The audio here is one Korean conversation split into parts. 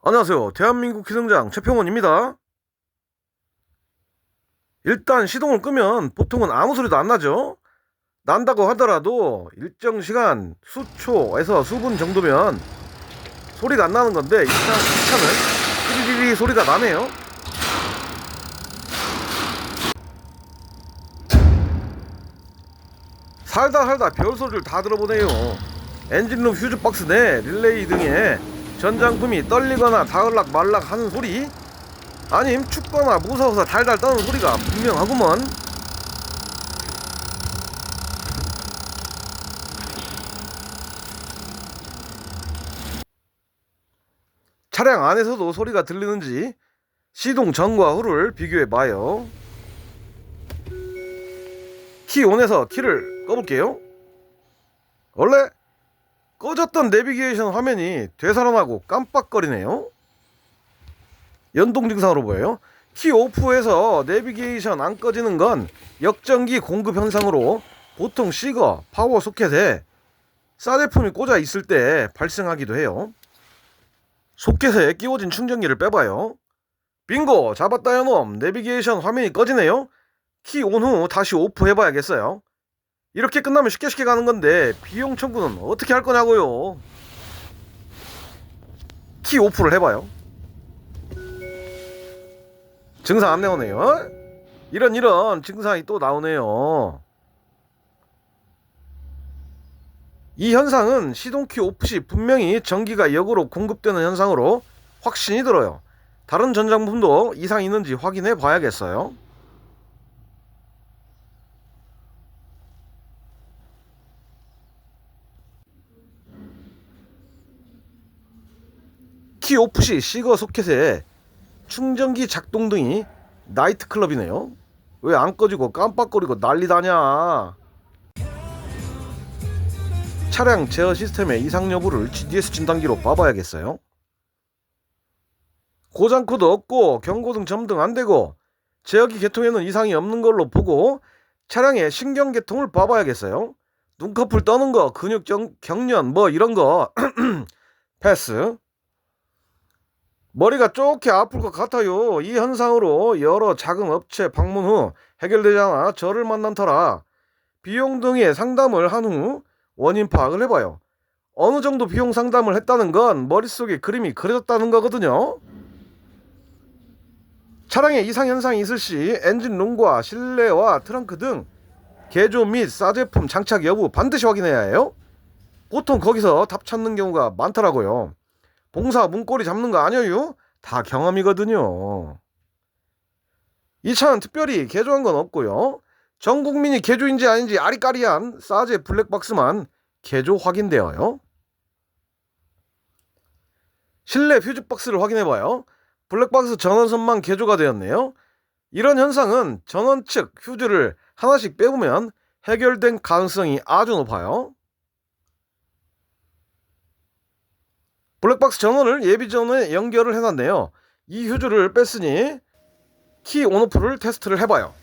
안녕하세요. 대한민국 기승장 최평원입니다. 일단 시동을 끄면 보통은 아무 소리도 안 나죠. 난다고 하더라도 일정 시간 수초에서 수분 정도면 소리가 안 나는 건데 이 차는 띠리리리 소리가 나네요. 살다 별 소리를 다 들어보네요. 엔진룸 퓨즈박스 내 릴레이 등의 전장품이 떨리거나 닿을락 말락 하는 소리, 아님 춥거나 무서워서 달달 떠는 소리가 분명하구먼. 차량 안에서도 소리가 들리는지 시동 전과 후를 비교해봐요. 키 온에서 키를 꺼볼게요. 원래 꺼졌던 내비게이션 화면이 되살아나고 깜빡거리네요. 연동 증상으로 보여요. 키 오프에서 내비게이션 안 꺼지는 건 역전기 공급 현상으로 보통 시거 파워 소켓에 싸제품이 꽂아 있을 때 발생하기도 해요. 소켓에 끼워진 충전기를 빼봐요. 빙고, 잡았다 요놈. 내비게이션 화면이 꺼지네요. 키 온 후 다시 오프 해봐야겠어요. 이렇게 끝나면 쉽게 가는 건데 비용 청구는 어떻게 할 거냐고요. 키 오프를 해봐요. 증상 안 나오네요. 이런 증상이 또 나오네요. 이 현상은 시동키 오프 시 분명히 전기가 역으로 공급되는 현상으로 확신이 들어요. 다른 전장품도 이상이 있는지 확인해 봐야겠어요. 키 오프 시 시거 소켓에 충전기 작동 등이 나이트클럽이네요. 왜 안 꺼지고 깜빡거리고 난리다냐. 차량 제어 시스템의 이상 여부를 GDS 진단기로 봐봐야겠어요. 고장 코드 없고 경고등 점등 안되고 제어기 계통에는 이상이 없는 걸로 보고 차량의 신경 계통을 봐봐야겠어요. 눈꺼풀 떠는 거, 근육 경련 뭐 이런거 패스. 머리가 좋게 아플 것 같아요. 이 현상으로 여러 자금 업체 방문 후 해결되지 않아 저를 만난 터라 비용 등의 상담을 한 후 원인 파악을 해봐요. 어느 정도 비용 상담을 했다는 건 머릿속에 그림이 그려졌다는 거거든요. 차량에 이상 현상이 있을 시 엔진룸과 실내와 트렁크 등 개조 및 싸제품 장착 여부 반드시 확인해야 해요. 보통 거기서 답 찾는 경우가 많더라고요. 봉사 문고리 잡는 거 아니에요? 다 경험이거든요. 이 차는 특별히 개조한 건 없고요. 전 국민이 개조인지 아닌지 아리까리한 싸제 블랙박스만 개조 확인되어요. 실내 퓨즈박스를 확인해봐요. 블랙박스 전원선만 개조가 되었네요. 이런 현상은 전원 측 휴즈를 하나씩 빼보면 해결된 가능성이 아주 높아요. 블랙박스 전원을 예비 전원에 연결을 해놨네요. 이 휴즈를 뺐으니 키 온오프를 테스트를 해봐요.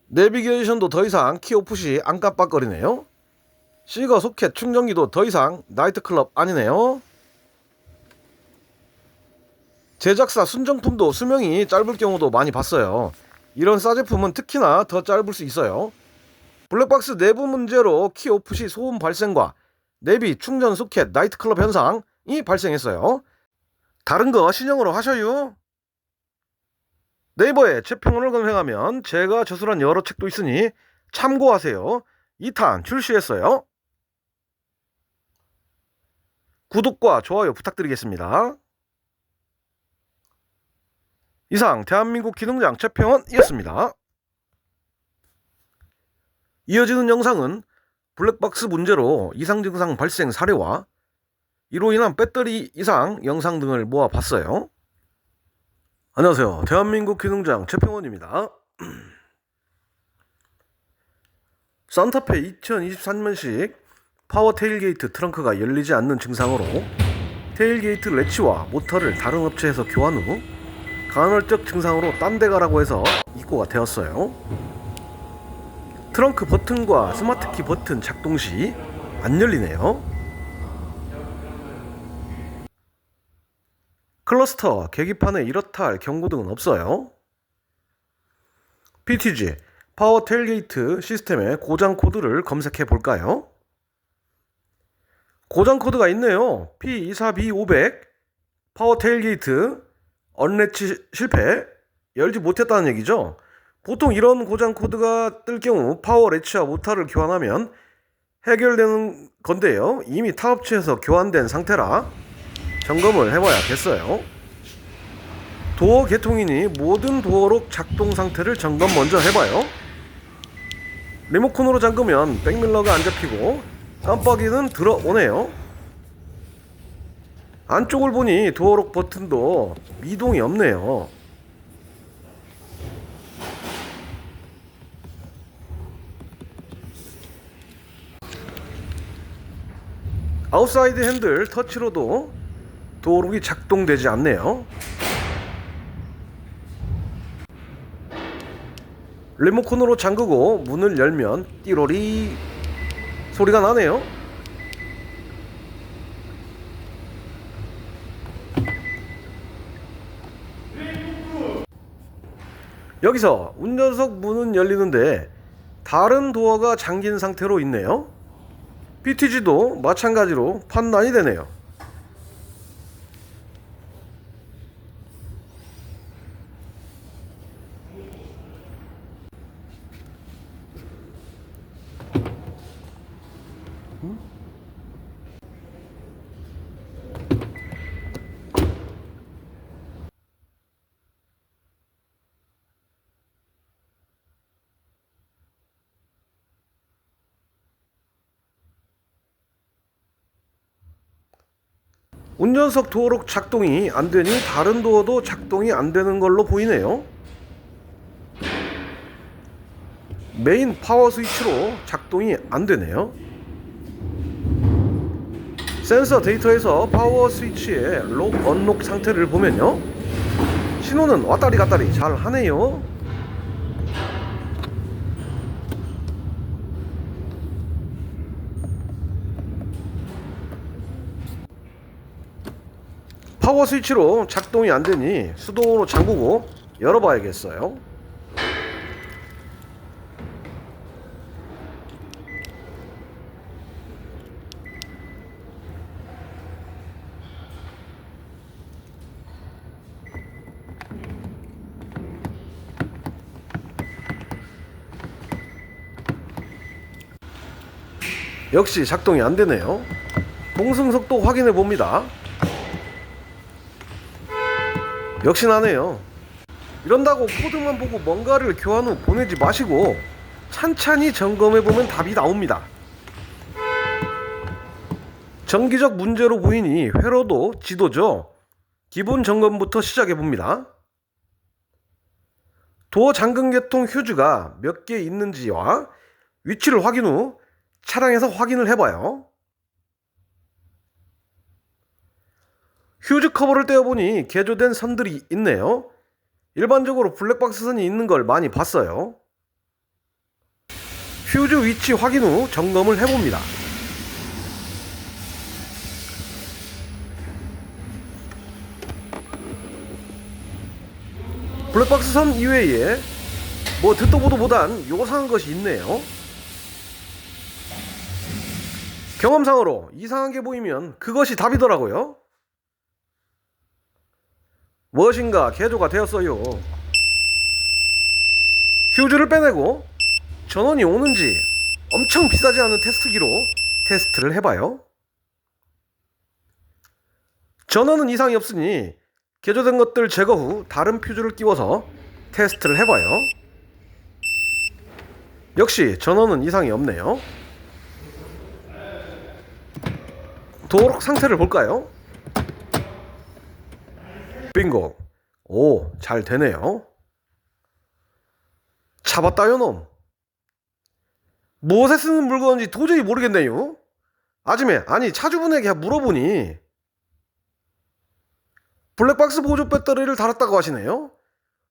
내비게이션도 더 이상 키 오프 시 안 깜빡거리네요. 시거 소켓 충전기도 더 이상 나이트클럽 아니네요. 제작사 순정품도 수명이 짧을 경우도 많이 봤어요. 이런 싸제품은 특히나 더 짧을 수 있어요. 블랙박스 내부 문제로 키 오프 시 소음 발생과 내비 충전 소켓 나이트클럽 현상이 발생했어요. 다른 거 신형으로 하셔요. 네이버에 최평원을 검색하면 제가 저술한 여러 책도 있으니 참고하세요. 2탄 출시했어요. 구독과 좋아요 부탁드리겠습니다. 이상 대한민국 기능장 최평원이었습니다. 이어지는 영상은 블랙박스 문제로 이상 증상 발생 사례와 이로 인한 배터리 이상 영상 등을 모아봤어요. 안녕하세요. 대한민국 기능장 최평원입니다. 산타페 2023년식 파워 테일게이트 트렁크가 열리지 않는 증상으로 테일게이트 레치와 모터를 다른 업체에서 교환 후 간헐적 증상으로 딴 데 가라고 해서 입고가 되었어요. 트렁크 버튼과 스마트키 버튼 작동 시 안 열리네요. 클러스터, 계기판에 이렇다 할 경고등은 없어요. PTG 파워 테일게이트 시스템의 고장 코드를 검색해 볼까요? 고장 코드가 있네요. P242-500 파워 테일게이트 언래치 실패, 열지 못했다는 얘기죠. 보통 이런 고장 코드가 뜰 경우 파워 레치와 모터를 교환하면 해결되는 건데요. 이미 타 업체에서 교환된 상태라 점검을 해봐야겠어요. 도어 개통이니 모든 도어록 작동 상태를 점검 먼저 해봐요. 리모컨으로 잠그면 백밀러가 안 잡히고 깜빡이는 들어오네요. 안쪽을 보니 도어록 버튼도 미동이 없네요. 아웃사이드 핸들 터치로도 도어록이 작동되지 않네요. 리모컨으로 잠그고 문을 열면 띠로리 소리가 나네요. 여기서 운전석 문은 열리는데 다른 도어가 잠긴 상태로 있네요. PTG도 마찬가지로 판단이 되네요. 운전석 도어록 작동이 안되니 다른 도어도 작동이 안되는 걸로 보이네요. 메인 파워 스위치로 작동이 안되네요. 센서 데이터에서 파워 스위치의 록, 언록 상태를 보면요, 신호는 왔다리 갔다리 잘 하네요. 파워 스위치로 작동이 안되니 수동으로 잠그고 열어봐야겠어요. 역시 작동이 안되네요. 동승석도 확인해 봅니다. 역시 나네요. 이런다고 코드만 보고 뭔가를 교환 후 보내지 마시고 찬찬히 점검해보면 답이 나옵니다. 정기적 문제로 보이니 회로도 지도죠. 기본 점검부터 시작해봅니다. 도어 잠금 개통 휴즈가 몇 개 있는지와 위치를 확인 후 차량에서 확인을 해봐요. 휴즈 커버를 떼어보니 개조된 선들이 있네요. 일반적으로 블랙박스 선이 있는 걸 많이 봤어요. 휴즈 위치 확인 후 점검을 해봅니다. 블랙박스 선 이외에 뭐 듣도 보도 보단 요상한 것이 있네요. 경험상으로 이상한 게 보이면 그것이 답이더라고요. 무엇인가 개조가 되었어요. 휴즈를 빼내고 전원이 오는지 엄청 비싸지 않은 테스트기로 테스트를 해봐요. 전원은 이상이 없으니 개조된 것들 제거 후 다른 퓨즈를 끼워서 테스트를 해봐요. 역시 전원은 이상이 없네요. 도어록 상태를 볼까요? 빙고. 오, 잘 되네요. 잡았다요 놈. 무엇에 쓰는 물건인지 도저히 모르겠네요. 아줌에, 아니 차주분에게 물어보니 블랙박스 보조 배터리를 달았다고 하시네요.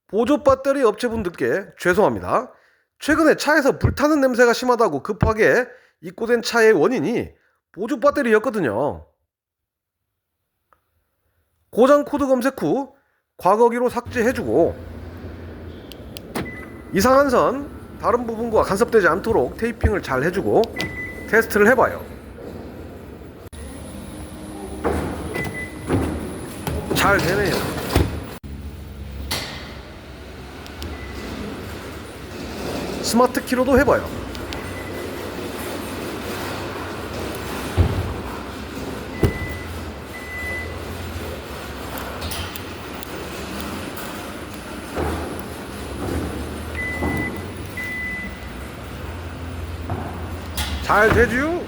보조 배터리 업체분들께 죄송합니다. 최근에 차에서 불타는 냄새가 심하다고 급하게 입고된 차의 원인이 보조 배터리였거든요. 고장 코드 검색 후 과거기로 삭제해주고 이상한 선 다른 부분과 간섭되지 않도록 테이핑을 잘 해주고 테스트를 해봐요. 잘 되네요. 스마트 키로도 해봐요. 잘 되지요?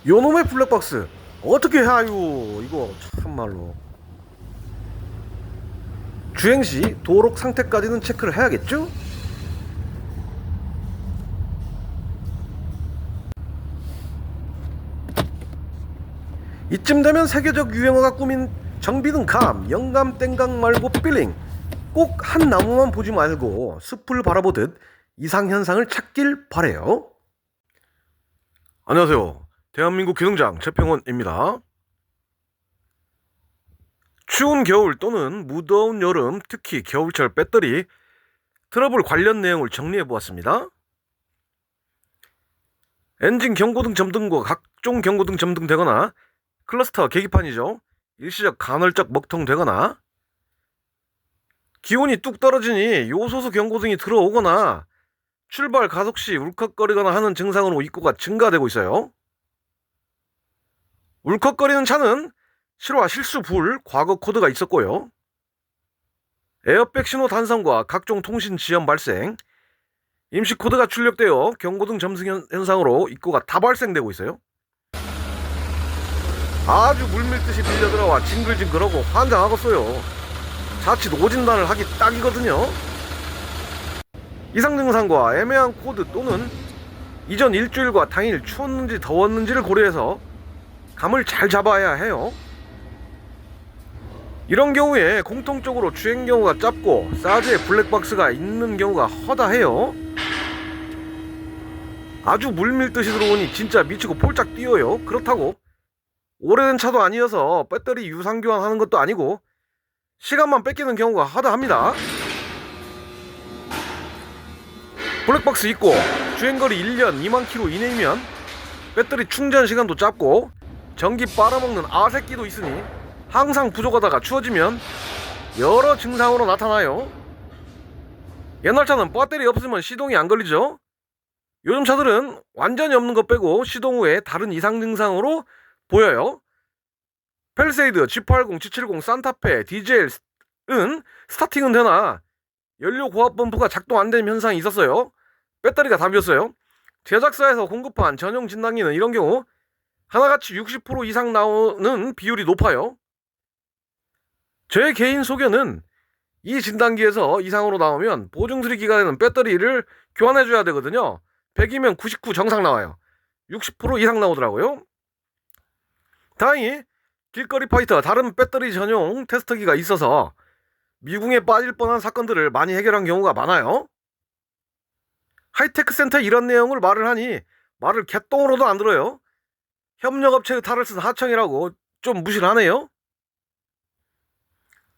요놈의 블랙박스 어떻게 해요? 이거 참말로. 주행시 도록 상태까지는 체크를 해야겠죠? 이쯤 되면 세계적 유행어가 꾸민 정비등 감, 영감 땡강 말고 필링. 꼭 한 나무만 보지 말고 숲을 바라보듯 이상현상을 찾길 바래요. 안녕하세요. 대한민국 기능장 최평원입니다. 추운 겨울 또는 무더운 여름, 특히 겨울철 배터리 트러블 관련 내용을 정리해보았습니다. 엔진 경고등 점등과 각종 경고등 점등되거나 클러스터 계기판이죠. 일시적 간헐적 먹통되거나 기온이 뚝 떨어지니 요소수 경고등이 들어오거나 출발 가속 시 울컥거리거나 하는 증상으로 입고가 증가되고 있어요. 울컥거리는 차는 실화 실수 불 과거 코드가 있었고요. 에어백 신호 단선과 각종 통신 지연 발생, 임시 코드가 출력되어 경고등 점등 현상으로 입고가 다 발생되고 있어요. 아주 물밀듯이 밀려들어와 징글징글하고 환장하겠어요. 자칫 오진단을 하기 딱이거든요. 이상 증상과 애매한 코드 또는 이전 일주일과 당일 추웠는지 더웠는지를 고려해서 감을 잘 잡아야 해요. 이런 경우에 공통적으로 주행 경우가 짧고 사즈에 블랙박스가 있는 경우가 허다해요. 아주 물밀듯이 들어오니 진짜 미치고 폴짝 뛰어요. 그렇다고 오래된 차도 아니어서 배터리 유상 교환하는 것도 아니고 시간만 뺏기는 경우가 허다합니다. 블랙박스 있고 주행거리 1년 2만 km 이내이면 배터리 충전 시간도 짧고 전기 빨아먹는 아새끼도 있으니 항상 부족하다가 추워지면 여러 증상으로 나타나요. 옛날 차는 배터리 없으면 시동이 안 걸리죠. 요즘 차들은 완전히 없는 것 빼고 시동 후에 다른 이상 증상으로 보여요. 펠세이드, G80, G70, 산타페, 디젤은 스타팅은 되나 연료 고압 펌프가 작동 안 되는 현상이 있었어요. 배터리가 답이었어요. 제작사에서 공급한 전용 진단기는 이런 경우 하나같이 60% 이상 나오는 비율이 높아요. 제 개인 소견은 이 진단기에서 이상으로 나오면 보증수리 기간에는 배터리를 교환해줘야 되거든요. 100이면 99 정상 나와요. 60% 이상 나오더라고요. 다행히 길거리 파이터 다른 배터리 전용 테스터기가 있어서 미궁에 빠질 뻔한 사건들을 많이 해결한 경우가 많아요. 하이테크 센터에 이런 내용을 말을 하니 말을 개똥으로도 안 들어요. 협력업체의 탈을 쓴 하청이라고 좀 무시를 하네요.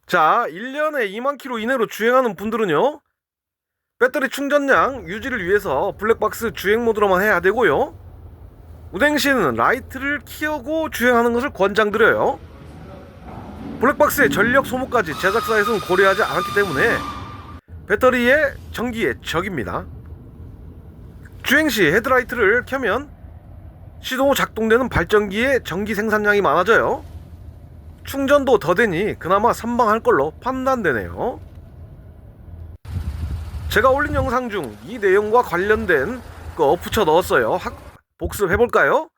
자, 1년에 2만 km 이내로 주행하는 분들은요, 배터리 충전량 유지를 위해서 블랙박스 주행 모드로만 해야 되고요. 운행 시에는 라이트를 켜고 주행하는 것을 권장드려요. 블랙박스의 전력 소모까지 제작사에서는 고려하지 않았기 때문에 배터리의 전기의 적입니다. 주행 시 헤드라이트를 켜면 시동 후 작동되는 발전기의 전기 생산량이 많아져요. 충전도 더 되니 그나마 선방할 걸로 판단되네요. 제가 올린 영상 중 이 내용과 관련된 거 붙여 넣었어요. 복습해볼까요?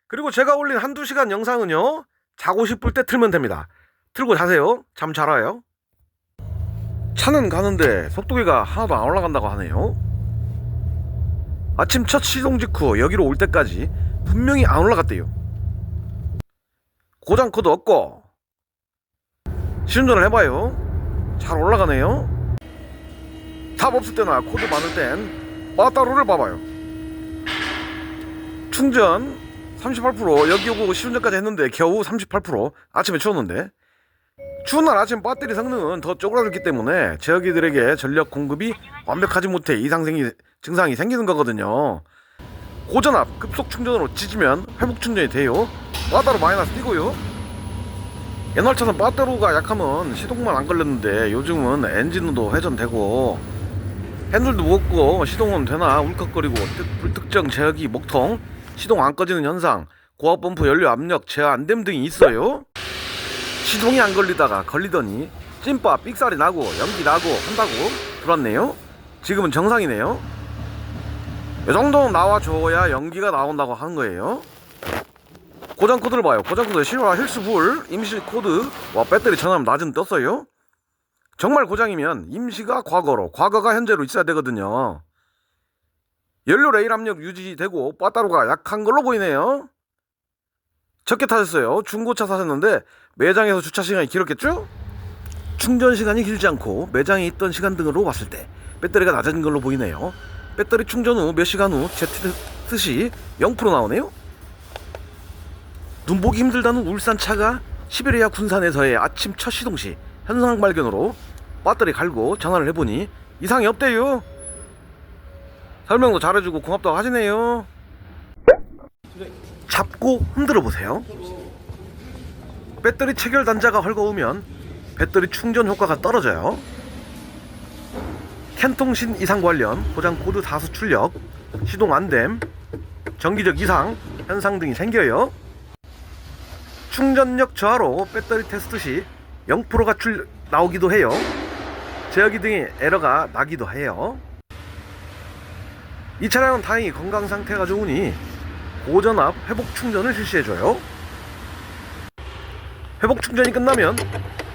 그리고 제가 올린 한두 시간 영상은요, 자고 싶을 때 틀면 됩니다. 틀고 자세요. 잠 잘 와요. 차는 가는데 속도계가 하나도 안 올라간다고 하네요. 아침 첫 시동 직후 여기로 올 때까지 분명히 안 올라갔대요. 고장 코드 없고 시운전을 해봐요. 잘 올라가네요. 탑 없을 때나 코드 많을 땐 빠따로를 봐봐요. 충전 38%, 여기 오고 시운전까지 했는데 겨우 38%. 아침에 추웠는데 추운 날 아침 배터리 성능은 더 쪼그라들기 때문에 제어기들에게 전력 공급이 완벽하지 못해 증상이 생기는 거거든요. 고전압 급속 충전으로 찢으면 회복 충전이 돼요. 빠따로 마이너스 뛰고요. 옛날 차는 빠따로가 약하면 시동만 안 걸렸는데 요즘은 엔진도 회전되고 핸들도 무겁고 시동은 되나 울컥거리고 불특정 제어기 목통, 시동 안 꺼지는 현상, 고압 펌프 연료 압력 제어 안됨 등이 있어요. 시동이 안 걸리다가 걸리더니 찐빠 삑살이 나고 연기 나고 한다고 들었네요. 지금은 정상이네요. 이 정도는 나와줘야 연기가 나온다고 하는 거예요. 고장 코드를 봐요. 고장 코드 실화 힐스불 임시 코드와 배터리 전압 낮은 떴어요. 정말 고장이면 임시가 과거로, 과거가 현재로 있어야 되거든요. 연료 레일 압력 유지되고 빠따로가 약한 걸로 보이네요. 적게 타셨어요. 중고차 사셨는데 매장에서 주차 시간이 길었겠죠? 충전 시간이 길지 않고 매장에 있던 시간 등으로 봤을 때 배터리가 낮아진 걸로 보이네요. 배터리 충전 후 몇 시간 후 ZC 0% 나오네요. 눈보기 힘들다는 울산차가 시베리아 군산에서의 아침 첫 시동 시 현상 발견으로 배터리 갈고 전화를 해보니 이상이 없대요. 설명도 잘해주고 고맙다고 하시네요. 잡고 흔들어 보세요. 배터리 체결 단자가 헐거우면 배터리 충전 효과가 떨어져요. 캔통신 이상 관련 고장 코드 다수 출력, 시동 안됨, 정기적 이상 현상 등이 생겨요. 충전력 저하로 배터리 테스트 시 0%가 나오기도 해요. 제어기 등의 에러가 나기도 해요. 이 차량은 다행히 건강 상태가 좋으니 고전압 회복 충전을 실시해줘요. 회복 충전이 끝나면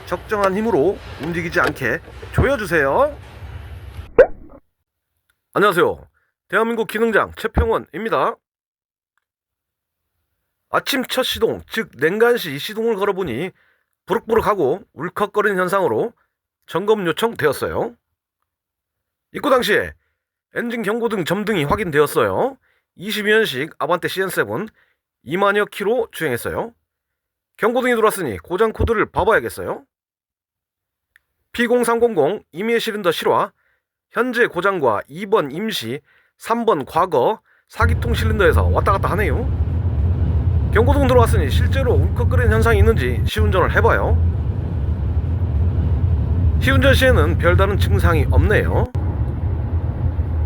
적정한 힘으로 움직이지 않게 조여주세요. 안녕하세요. 대한민국 기능장 최평원입니다. 아침 첫 시동, 즉 냉간시 시동을 걸어보니 부럭부럭하고 울컥거리는 현상으로 점검 요청되었어요. 입고 당시에 엔진 경고등 점등이 확인되었어요. 22년식 아반떼 CN7 2만여 킬로 주행했어요. 경고등이 들어왔으니 고장 코드를 봐봐야겠어요. P0300 임의 실린더 실화, 현재 고장과 2번 임시, 3번 과거, 4기통 실린더에서 왔다갔다 하네요. 경고등 들어왔으니 실제로 울컥거리는 현상이 있는지 시운전을 해봐요. 시운전 시에는 별다른 증상이 없네요.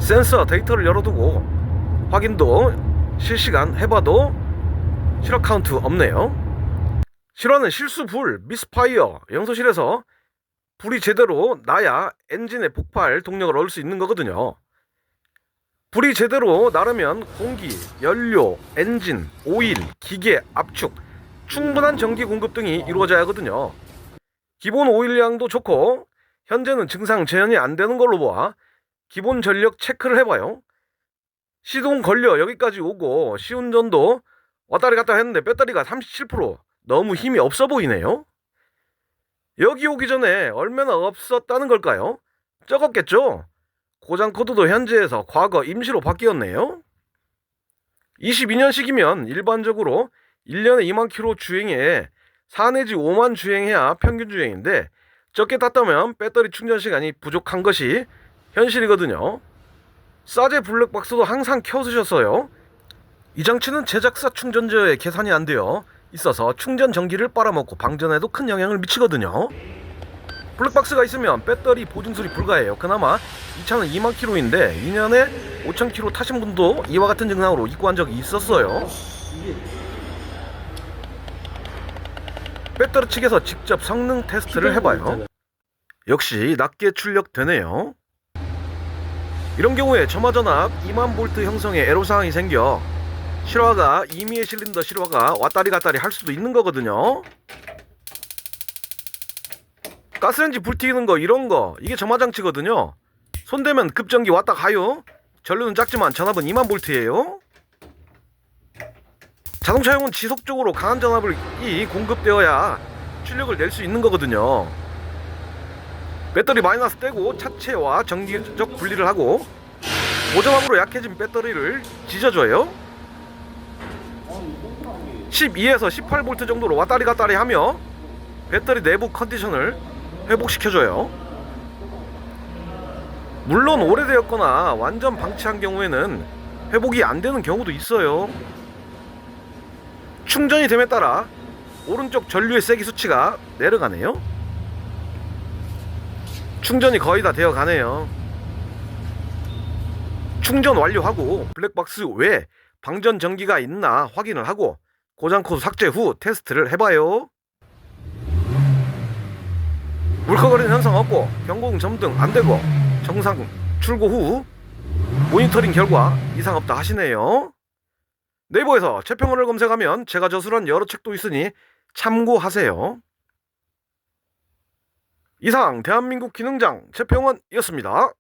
센서 데이터를 열어두고 확인도 실시간 해봐도 실화 카운트 없네요. 실화는 실수 불, 미스파이어, 연소실에서 불이 제대로 나야 엔진의 폭발 동력을 얻을 수 있는 거거든요. 불이 제대로 나려면 공기, 연료, 엔진, 오일, 기계, 압축, 충분한 전기 공급 등이 이루어져야 하거든요. 기본 오일량도 좋고 현재는 증상 재현이 안 되는 걸로 보아 기본 전력 체크를 해봐요. 시동 걸려 여기까지 오고 시운전도 왔다리 갔다 했는데 배터리가 37%, 너무 힘이 없어 보이네요. 여기 오기 전에 얼마나 없었다는 걸까요? 적었겠죠? 고장 코드도 현재에서 과거 임시로 바뀌었네요. 22년식이면 일반적으로 1년에 2만 킬로 주행에 4 내지 5만 주행해야 평균 주행인데 적게 탔다면 배터리 충전 시간이 부족한 것이 현실이거든요. 싸제 블랙박스도 항상 켜두셨어요. 이 장치는 제작사 충전저에 계산이 안 되어 있어서 충전 전기를 빨아먹고 방전에도 큰 영향을 미치거든요. 블랙박스가 있으면 배터리 보증수리 불가해요. 그나마 이 차는 2만 킬로인데 2년에 5천 킬로 타신 분도 이와 같은 증상으로 입고한 적이 있었어요. 배터리 측에서 직접 성능 테스트를 해봐요. 역시 낮게 출력되네요. 이런 경우에 점화전압 2만 볼트 형성에 애로사항이 생겨 실화가 임의의 실린더 실화가 왔다리 갔다리 할 수도 있는 거거든요. 가스레인지 불 튀는 거 이런 거 이게 점화장치거든요. 손대면 급전기 왔다 가요. 전류는 작지만 전압은 2만 볼트예요. 자동차용은 지속적으로 강한 전압이 공급되어야 출력을 낼 수 있는 거거든요. 배터리 마이너스 떼고 차체와 정기적 분리를 하고 고전압으로 약해진 배터리를 지져줘요. 12에서 18V 정도로 왔다리 갔다리 하며 배터리 내부 컨디션을 회복시켜줘요. 물론 오래되었거나 완전 방치한 경우에는 회복이 안 되는 경우도 있어요. 충전이 됨에 따라 오른쪽 전류의 세기 수치가 내려가네요. 충전이 거의 다 되어 가네요. 충전 완료하고 블랙박스 외에 방전 전기가 있나 확인을 하고 고장 코드 삭제 후 테스트를 해봐요. 물컹거리는 현상 없고 경고음 점등 안되고 정상 출고 후 모니터링 결과 이상 없다 하시네요. 네이버에서 채평원을 검색하면 제가 저술한 여러 책도 있으니 참고하세요. 이상 대한민국 기능장 채평원이었습니다.